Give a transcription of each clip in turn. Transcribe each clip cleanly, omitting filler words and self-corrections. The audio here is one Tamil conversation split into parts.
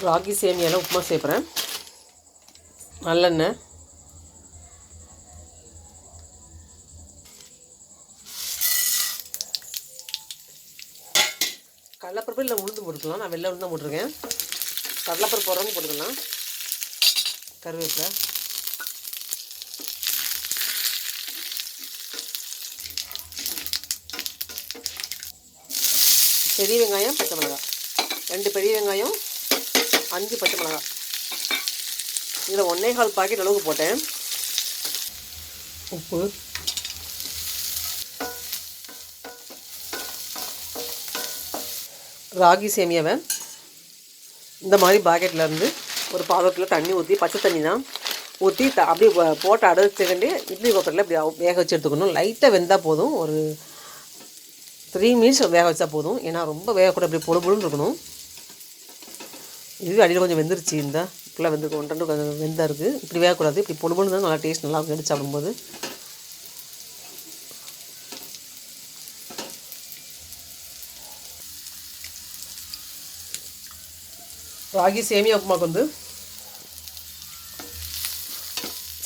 ராகி சேமியாவில் உப்புமா சேர்க்குறேன். நல்லெண்ணெய், கடலைப்பருப்பு இல்லை உளுந்து போட்டுக்கலாம். நான் வெள்ளை உளுந்து தான் போட்டிருக்கேன். கடலைப்பருப்பு போடுறவங்க போட்டுக்கலாம். கருவேப்பிலை, பெரிய வெங்காயம், பச்சை மிளகாய், 2 பெரிய வெங்காயம், 5 பச்சை மிளகாய். இதில் 1.25 பாக்கெட் அளவுக்கு போட்டேன். உப்பு, ராகி சேமியாவை இந்த மாதிரி பாக்கெட்லேருந்து ஒரு பாத்திரத்தில் தண்ணி ஊற்றி, பச்சை தண்ணி தான் ஊற்றி அப்படியே போட்டு அடைச்சிக்கிண்டு இட்லி குக்கரில் இப்படி வேக வச்சு எடுத்துக்கணும். லைட்டாக வெந்தால் போதும். ஒரு 3 மினிட்ஸ் வேக வச்சா போதும். ஏன்னா ரொம்ப வேகக்கூட இப்படி பொழுன்னு இருக்கணும். இதுவே அடியில் கொஞ்சம் வெந்துருச்சு. இந்த இப்படிலாம் வெந்திருக்கு, 1-2 கொஞ்சம் வெந்தா இருக்குது. இப்படி வேகக்கூடாது. இப்படி பொழுன்னு தான் நல்லா டேஸ்ட் நல்லா எடுத்து சாப்பிடும்போது. ராகி சேமியா உப்புமாவுக்கு வந்து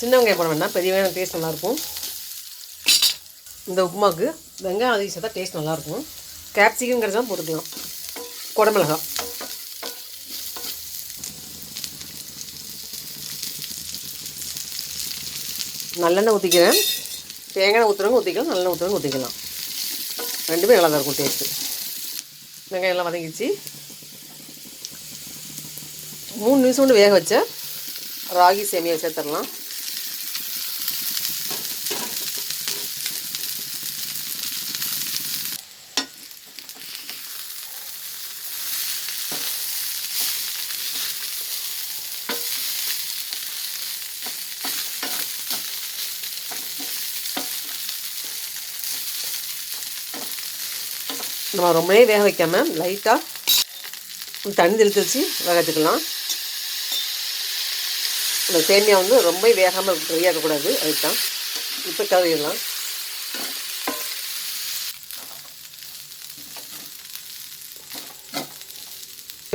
சின்ன வெங்காயம் போட வேண்டாம், பெரிய வெங்காயம் டேஸ்ட் நல்லாயிருக்கும். இந்த உப்புமாவுக்கு வெங்காயம் அதிகம் சேர்த்தா டேஸ்ட் நல்லாயிருக்கும். கேப்சிகம் கிடைச்சா போட்டுக்கலாம். குடமிளகா, நல்லெண்ணெய் ஊற்றிக்கிறேன். தேங்காய் ஊற்றுறவங்க ஊற்றிக்கலாம், நல்லெண்ணெய் ஊற்றுறவங்க ஊற்றிக்கலாம். ரெண்டுமே நல்லா தான் இருக்கும் டேஸ்ட்டு. வெங்காயம் எல்லாம் வதங்கிச்சு. 3 நிமிஷம் கொண்டு வேக வச்ச ராகி சேமியா சேர்த்துடலாம். நம்ம ரொம்பவே வேக வைக்காமல் லைட்டாக தண்ணி தெளித்து வச்சு வேக வச்சுக்கலாம். இந்த சேமியா வந்து ரொம்ப வேகாமல் ஃப்ரையாக இருக்கக்கூடாது. அதுக்கு தான் இப்போ கழுவிடலாம்.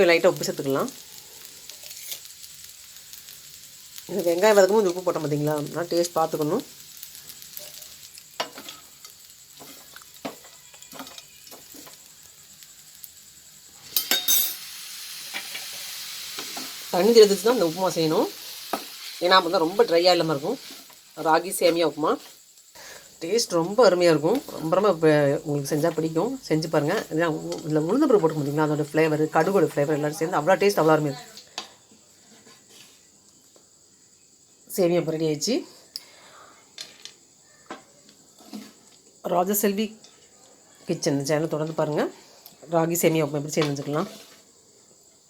லைட்டாக உப்பு சேர்த்துக்கலாம். இந்த வெங்காயம் வதக்கும் கொஞ்சம் உப்பு போட்டோம் பார்த்தீங்களா, நான் டேஸ்ட் பார்த்துக்கணும். தண்ணி தெளித்து தான் இந்த உப்புமா செய்யணும். ஏன்னா அப்போ தான் ரொம்ப ட்ரையாக இல்லாமல் இருக்கும். ராகி சேமியா உப்புமா டேஸ்ட் ரொம்ப அருமையாக இருக்கும். ரொம்ப உங்களுக்கு செஞ்சால் பிடிக்கும். செஞ்சு பாருங்கள். இதில் உளுந்து பருப்பு போட்டு பார்த்தீங்கன்னா அதோட ஃப்ளேவர், கடுகோட ஃப்ளேவர் எல்லோரும் சேர்ந்து அவ்வளோ டேஸ்ட் அவ்வளோ அருமையாக இருக்கும். சேமியா ரெடி ஆயிடுச்சு. ராஜசெல்வி கிச்சன் சேனல் தொடர்ந்து பாருங்கள். ராகி சேமியா உப்புமா எப்படி செஞ்சுக்கலாம்.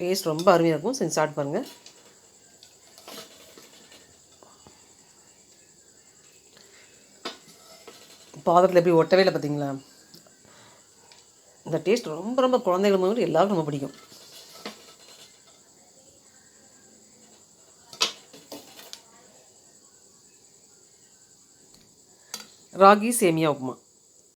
டேஸ்ட் ரொம்ப அருமையாக இருக்கும். செஞ்சு ஸ்டார்ட் பாருங்கள். பாத்திரத்தில் எப்படி ஒட்டவே இல்லை பார்த்தீங்களா. இந்த டேஸ்ட் ரொம்ப ரொம்ப குழந்தைகள் மாதிரி எல்லாருக்கும் ரொம்ப பிடிக்கும். ராகி சேமியா உப்புமா.